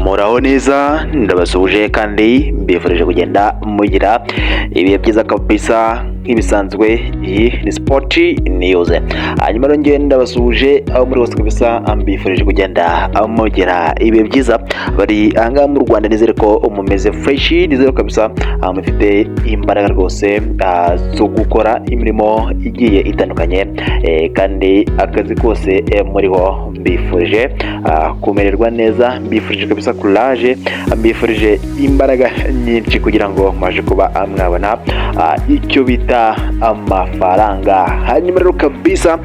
muraho neza ndabasuje kandi mbifurije kugenda mugira ibihe byiza kabisa nk'ibisanzwe. Iyi ni Sport News. Hanyuma rero ngenda ndabasuje aho muri hose kabisa mbifurije kugenda mugira ibihe byiza. Bari ahangaha mu Rwanda, nizere ko mumeze fresh, nizere kabisa mufite imbaraga rwose zo gukora imirimo igiye itandukanye, kandi akazi kose muriho mbifurije kumererwa neza, mbifurije kabisa courage, mbifurije imbaraga nyinshi kugira ngo maje kuba mwabona icyo bita amafaranga. Hanyuma rero kabisa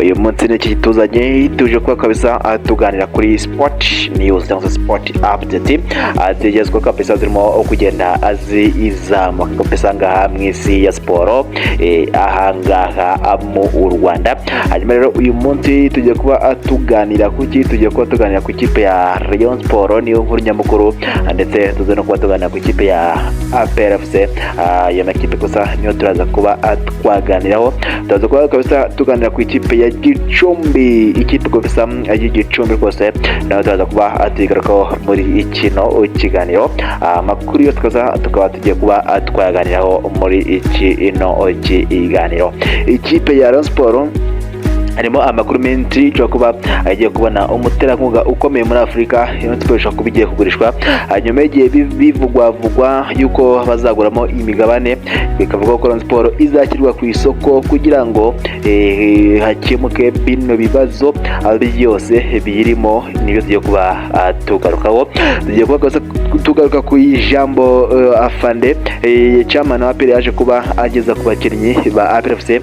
uyu munsi n'iki kituzanye, tuje kuba kabisa tuganira kuri Sport News cyangwa Sport Update zigezweho kabisa, zirimo kugenda izamuka kabisa ngaha mu isi ya siporo ahangaha mu Rwanda. Hanyuma rero uyu munsi tugiye kuba tuganira ku ikipe ya Rayon Sport, niyo nkuru nyamukuru, ndetse tuze no kuba tuganira ku ikipe ya APR FC. Iyo makipe gusa niyo turaza kuba twaganiraho. Turaza kuba kabisa tuganira ku ikipe ya Gicumbi, ikipe kabisa ya Gicumbi rwose nayo turaza kuba tuyigarukaho muri kino kiganiro. Amakuru yose tukaba tugiye kuba twaganiraho muri kino kiganiro. Ikipe ya Rayon Sport harimo amakuru menshi cyo kuba agiye kubona umuterankunga ukomeye muri Afurika, iyo kuba igiye kugurishwa. Hanyuma igihe bivugwa yuko bazaguramo imigabane, bikavuga ko Rayon Sport izashyirwa ku isoko kugira ngo hakemuke bino bibazo byose biyirimo. Nibyo tugiye kuba tugarukaho. Tugiye kuba tugaruka ku ijambo afande chairman wa APR yaje kuba ageza ku bakinnyi ba APR FC,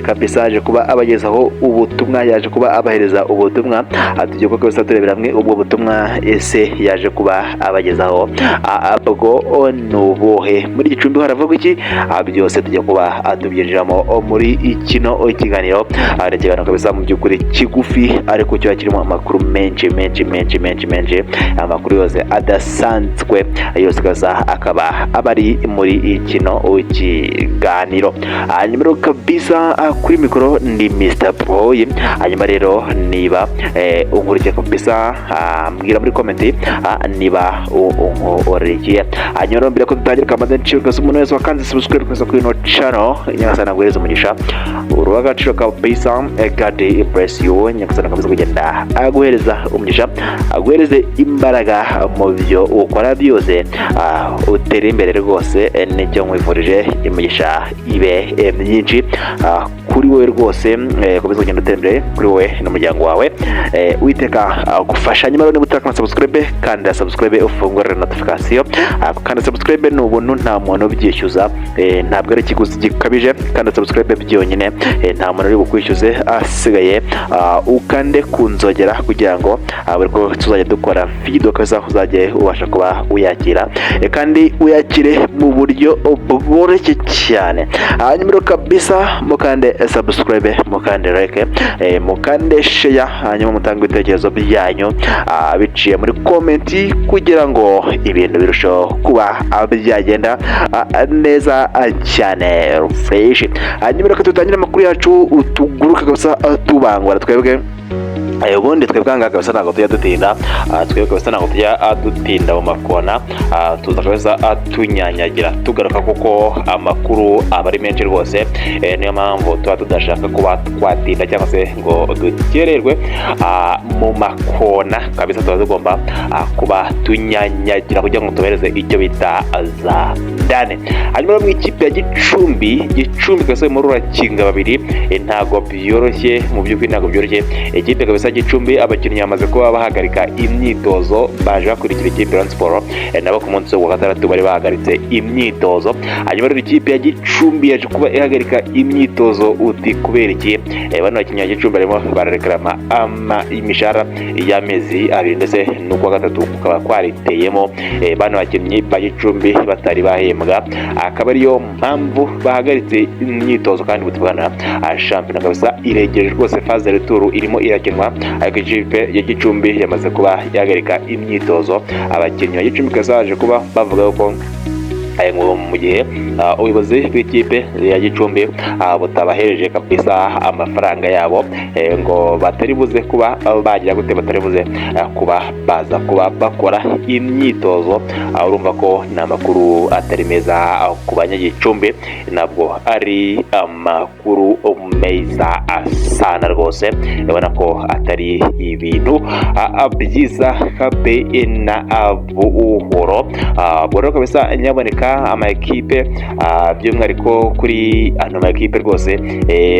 kabisa yaje kuba abagezaho ubutumwa, yaje kuba abahereza ubutumwa. Tugiye kuba kabisa turebera hamwe ubwo butumwa ese yaje kuba abagezaho abwo nubuhe. Muri Gicumbi haravuga iki? Byose tugiye kuba tubyinjiramo muri kino kiganiro. Ikiganiro kabisa mu by'ukuri kigufi ariko cyo kirimo amakuru menshi, amakuru yose adasanzwe, yose kabisa akaba abari muri kino kiganiro. Hanyuma rero kabisa kuri mikoro ndi Mr. Boy. Hanyuma rero niba ungurikiye kabisa mbwira muri comment niba ungurikiye. Hanyuma rero mbere ko dutangira kamaze nciye kabisa umuntu wese wakanze subscribe kabisa kuri no channel, nyakasana ngwereza umugisha urwagaciro kabisa, God bless you. Nyakasana kabisa kugenda aguhereza umugisha, aguhereze imbaraga mu byo ukora byose, utere imbere rwose. Nicyo nkwifurije, imigisha ibe myinshi kuri wowe rwose, komeza kugenda utembere kuri wowe n'umuryango wawe, witeka gufasha. Nyuma rero niba subscribe kandi subscribe ufungure notification, kandi subscribe ni ubuntu, nta muntu ubyishyuza, ntabwo ari ikiguzi gikabije, kandi subscribe byonyine nta muntu uri bukwishyuze. Asigaye ukande kunzogera kugira ngo buri ko tuzajya dukora video kaza uzajye ubasha kuba uyakira, kandi uyakire mu buryo bworoshye cyane. Hanyuma rero kabisa mukande subscribe, mukande like, mukande share, hanyuma mutange ibitekerezo byanyu biciye muri comment kugira ngo ibintu birushaho kuba byagenda neza cyane fresh. Hanyuma rero tutangire amakuru yacu tuguruka kabisa tubangura twebwe. Ubundi twebwe anga kabisa ntabwo tujya dutinda, twebwe kabisa ntabwo tujya dutinda mu makona, tuza kabisa tunyanyagira tugaruka kuko amakuru aba ari menshi rwose. Niyo mpamvu tuba tudashaka kuba twatinda cyangwa se ngo dukererwe mu makona kabisa. Tuba tugomba kuba tunyanyagira kugira ngo tubereze icyo bita za dane. Hanyuma mu ikipe ya Gicumbi kabisa muri urakinga babiri, ntabwo byoroshye mu by'ukuri, ntabwo byoroshye. Ikipe kabisa Gicumbi abakinnyi bamaze kuba bahagarika imyitozo, baje bakurikira ikipe ya Rayon Sport nabo ku munsi wa gatandatu bari bahagaritse imyitozo. Hanyuma rero ikipe ya Gicumbi yaje kuba ihagarika imyitozo, uti kubera iki? Bano bakinnyi ya Gicumbi barimo barareklama imishahara y'amezi abiri ndetse n'ukwa gatatu kukaba kwariteyemo bano bakinnyi ba Gicumbi batari bahembwa, akaba ariyo mpamvu bahagaritse imyitozo. Kandi butubana shampiyona kabisa iregereje rwose, phase de retour irimo irakinwa, ariko ikipe ya Gicumbi yamaze kuba yahagarika imyitozo. Abakinnyi ba Gicumbi kazaje kuba bavuga ko mu gihe ubuyobozi bw'ikipe ya Gicumbi butabahereje kabisa amafaranga yabo, ngo batari buze kuba bagira gute, batari buze kuba baza kuba bakora imyitozo. Urumva ko ni amakuru atari meza ku banyagicumbi, nabwo ari amakuru meza sana rwose, ubona ko atari ibintu byiza kabe na buhoro. Boro kabisa nyaboneka ama ekipe by'umwihariko kuri ano ma ekipe rwose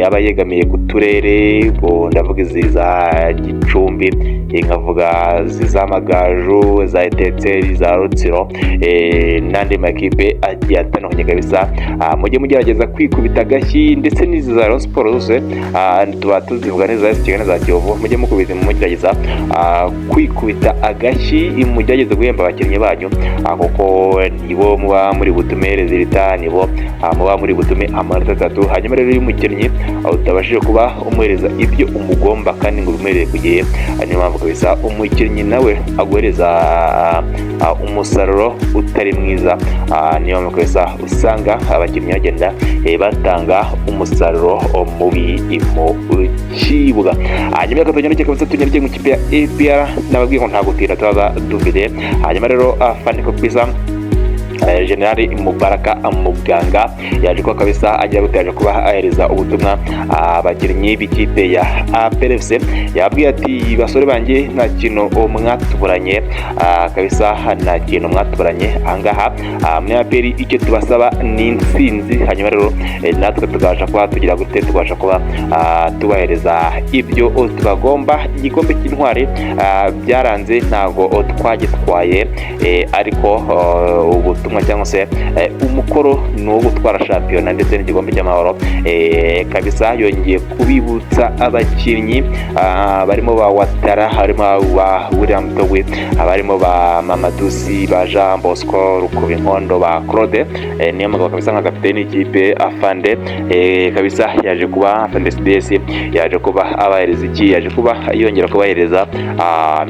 aba yegamiye ku turere, ndavuga izi za Gicumbi, nkavuga z'Amagaju, za Eteteri, za Rutsiro, n'andi ma ekipe agiye atandukanye kabisa. Mujye mugerageza kwikubita agashyi, ndetse n'izi za Rayon Sports zose tuba tuzivuga neza, Kigali za Kiyovu, mujye mugerageza kwikubita agashyi, mugerageze guhemba abakinnyi banyu, kuko nibo muba muri butume rezilita, nibo muba muri butume amanota 3. Hanyuma rero iyo umukinnyi utabashije kuba umuhereza ibyo umugomba kandi ngo bimuhereze ku gihe, niyo mpamvu kabisa umukinnyi nawe aguhereza umusaruro utari mwiza. Niyo mpamvu kabisa usanga abakinnyi bagenda batanga umusaruro mubi mu kibuga. Hanyuma reka tunyarukire kabisa, tunyarukire mu kipe ya APR, nababwiye ngo nta gutinda tuba dufite. Hanyuma rero fani kabisa Generali Mubaraka Muganga yaje ko kabisa agiye gutaje kuba ahereza ubutumwa abakinnyi b'ikipe ya APRFC. Yabwiye ati basore banjye nta kintu mwatuburanye kabisa, nta kintu mwatuburanye angaha muri APR, icyo tubasaba ni intsinzi. Hanyuma rero natwe tugabasha kuba tugira gute, tugabasha kuba tubahereza ibyo tubagomba. Igikombe cy'intwari byaranze ntago twagitwaye, ariko ubutumwa cyangwa se umukoro ni uwo gutwara shampiyona ndetse n'igikombe cy'amahoro. Kabisa yongeye kubibutsa abakinnyi barimo ba Watara, harimo ba William Togwe, barimo ba Mamadusi, ba Jean Bosco Rukubinkondo, ba Claude, niyo mugabo kabisa nka kapiteni y'ikipe Afande. Kabisa yaje kuba Afande SDS yaje kuba abahereza iki, yaje kuba yongera kubahereza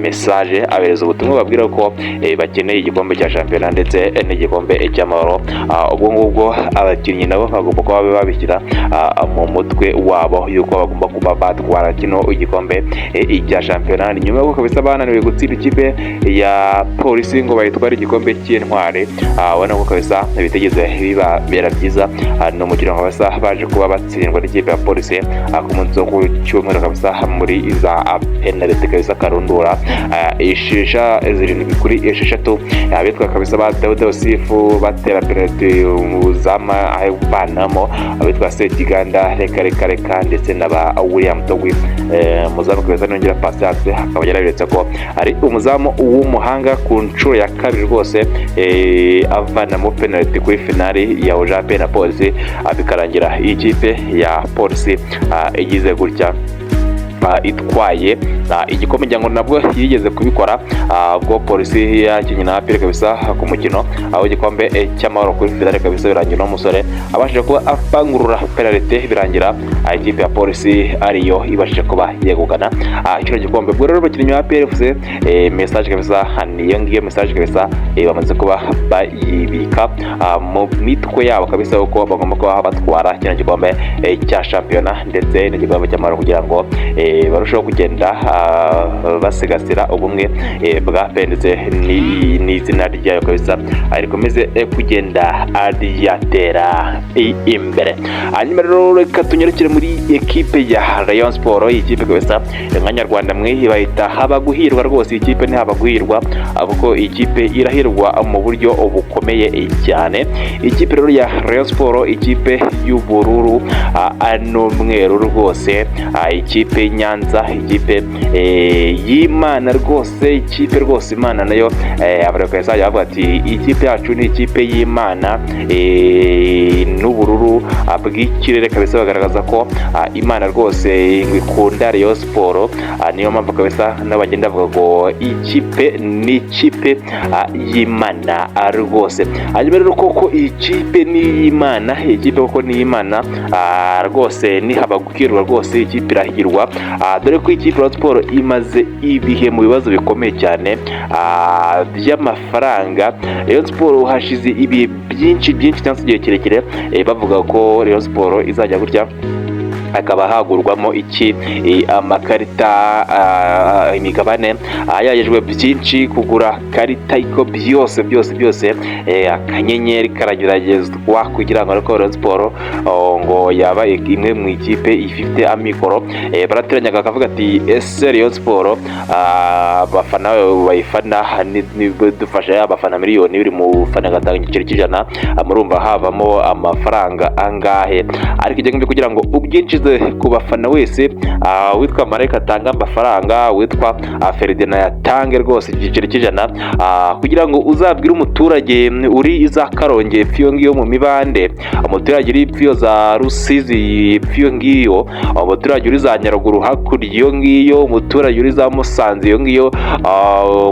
message, abereza ubutumwa babwira ko bakeneye igikombe cya shampiyona ndetse n'igikombe cy'amahoro. Ubwo ngubwo abakinnyi nabo bagomba kuba babishyira mu mutwe wabo yuko bagomba kuba batwara kino igikombe cya shampiyona. Nyuma y'uko kabisa bananiwe gutsinda ikipe ya Polisi ngo bayitware igikombe cy'intwari, ubona ko kabisa bitegeze bibabera byiza. No mu kirango kabisa baje kuba batsindwa n'ikipe ya Polisi ku munsi wo ku cyumweru kabisa muri za penalty kabisa karundura, ishisha 7-6. Abitwa kabisa ba Daouda Osifu batera penalty muzama aho banamo, abitwa Setiganda reka ndetse n'aba William Togwe. Muzamu kabisa nongera Patience akaba yarabiretse ko ari umuzamu w'umuhanga ku nshuro ya kabiri rwose, avana mu penalty kuri finali ya Ojape na Polisi, bikarangira ikipe ya Polisi igize gutya itwaye igikombe. Ngira ngo nabwo yigeze kubikora ubwo Polisi yakinye na APR kabisa ku mukino, aho igikombe cy'amahoro kuri finale kabisa birangira n'umusore abashije kuba afangurura penalty, birangira ikipe ya Polisi ariyo ibashije kuba yegukana icyo gikombe. Ubwo rero abakinnyi ba APR FC message kabisa niyo ngiyo message kabisa bamaze kuba bayibika mu mitwe yabo kabisa, uko bagomba kuba batwara kino gikombe cya shampiyona ndetse n'igikombe cy'amahoro, kugira ngo barushaho kugenda basigasira ubumwe bwa APR ndetse n'izina ryayo kabisa rikomeze kugenda ryatera imbere. Hanyuma rero reka tunyarukire muri ekipe ya Rayon Sports. Iyi kipe kabisa nk'Abanyarwanda mwe bahita haba guhirwa rwose, iyi kipe ntihaba guhirwa kuko iyi kipe irahirwa mu buryo bukomeye cyane. Ikipe rero ya Rayon Sports, ikipe y'ubururu n'umweru rwose, ikipe Nyanza, ikipe y'Imana rwose, ikipe rwose Imana nayo abarekeza yavuga ati ikipe yacu ni ikipe y'Imana n'ubururu bw'ikirere kabisa, bagaragaza ko Imana rwose ikunda Rayon Sports. Niyo mpamvu kabisa n'abagenda bavuga ko ikipe ni ikipe y'Imana rwose. Hanyuma rero koko ikipe ni Imana, ikipe koko ni Imana rwose, ni haba gukirwa rwose, ikipe irahirwa dore ko ikipe Rayon Sports imaze ibihe mu bibazo bikomeye cyane by'amafaranga. Rayon Sports hashize ibihe byinshi cyangwa se igihe kirekire bavuga ko Rayon Sports izajya gutya hakaba hagurwamo amakarita imigabane yagejwe byinshi kugura karita iko byose akanyenyeri karageragezwa kugira ngo ariko Rayon Sports ngo yaba imwe mu ikipe ifite amikoro. Barateranyaga akavuga ati ese Rayon Sports abafana bayifana dufasha abafana miliyoni biri mu fana gatanga igiceri cy'ijana, murumva havamo amafaranga angahe? Ariko ijya ngibyo kugira ngo ubwinshi ku bafana wese, witwa Mareka atanga amafaranga, witwa Ferdinand yatange rwose igiceri cy'ijana, kugira ngo uzabwire umuturage uri za Karongi pfiyo ngiyo mu mibande, umuturage uri pfiyo za Rusizi pfiyo ngiyo, umuturage uri za Nyaruguru hakurya iyo ngiyo, umuturage uri za Musanze iyo ngiyo,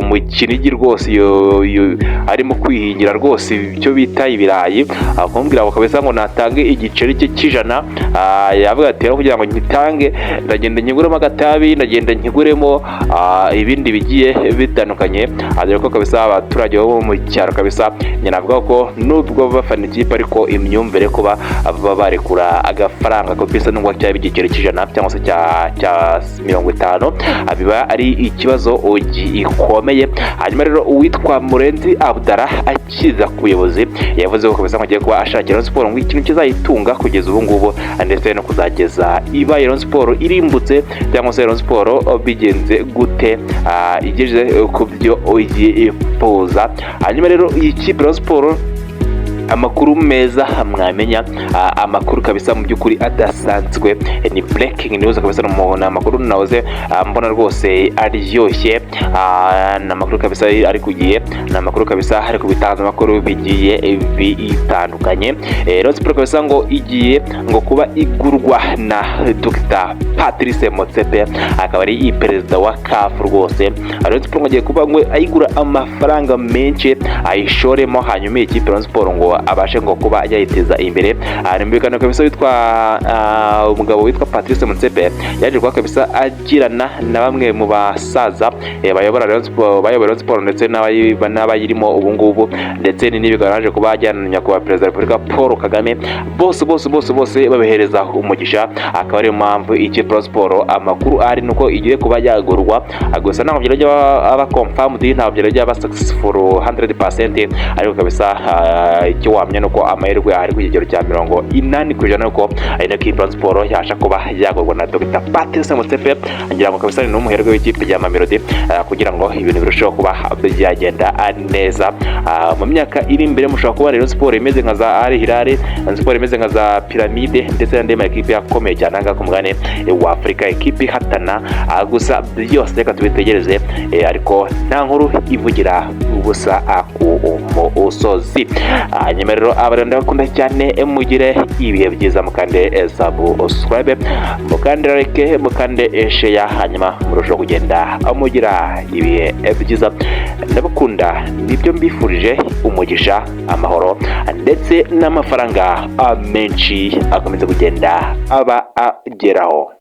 mu Kinigi rwose arimo kwihingira rwose icyo bita ibirayi, akumbwira bakabesa ngo natange igiceri cye cy'ijana, yavuga ati kugira ngo nyitange ndagenda nyiguremo agatabi, ndagenda nyiguremo ibindi bigiye bitandukanye. Dore ko kabisa abaturage bo mu cyaro kabisa nyanavuga ko nubwo bafana ikipe ariko imyumvire kuba barekura agafaranga ko bisa n'ubwo cyaba igiceri cy'ijana cyangwa se cya 50 biba ari ikibazo gikomeye. Hanyuma rero uwitwa Murenzi Abdara akiza ku buyobozi yavuze ko kabisa agiye kuba ashakira Rayon Sports ngo ikintu kizayitunga kugeza ubu ngubu ndetse no kuzageza iba Rayon Sports irimbutse cyangwa se Rayon Sports bigenze gute igeze ku byo yifuza. Hanyuma rero iyi kipe Rayon Sports amakuru meza mwamenya, amakuru kabisa mu by'ukuri adasanzwe, ni breaking news kabisa, na amakuru nahoze mbona rwose aryoshye, na amakuru kabisa ari kugiye, na amakuru kabisa ari kubitangaza amakuru bigiye bitandukanye. Rayon Sports kabisa ngo igiye ngo kuba igurwa na Dr Patrice Motsepe, akaba ari perezida wa CAF rwose. Rayon Sports agiye kuba ngo ayigura amafaranga menshi ayishoremo, hanyuma ikipe Rayon Sports ngo abashe ngo kuba yayiteza imbere. Nimbikana kabisa witwa umugabo witwa Patrice Motsepe yaje kwa kabisa agirana na bamwe mu basaza bayobora Rayon Sports ndetse n'abayirimo ubu ngubu, ndetse n'ibigaraje kuba ajyana kwa perezida wa Repubulika Paul Kagame, bose babehereza umugisha. Akaba ari mpamvu ikipe Rayon Sports amakuru ari nuko igiye kuba yagurwa, gusa ntabwo byarajya aba confirmed, ntabwo byarajya aba successful 100%, ariko kabisa icyo wamenya nuko amahirwe ari ku kigero cya 80% nuko ino kipe Rayon Sports yasha kuba yagurwa na Dr Patrice Motsepe. Ngira ngo kabisa ni umuherwe w'ikipe ya Mamelodi, kugira ngo ibintu birusheho kuba byagenda neza mu myaka iri imbere. Mushobora kuba Rayon Sports imeze nka za Al Hilal, Rayon Sports imeze nka za Pyramide ndetse n'andi ma ekipe yakomeye cyane anga ku mugane wa Afrika, ekipe hatana. Gusa byose reka tubitegereze, ariko nta nkuru ivugira ubusa ku umusozi. Nyuma rero abarenda bakunda cyane, mugire ibihe byiza, mukande subscribe, mukande like, mukande share, hanyuma murushaho kugenda mugira ibihe byiza. Ndabakunda, nibyo mbifurije umugisha, amahoro ndetse n'amafaranga menshi akomeza kugenda aba ageraho.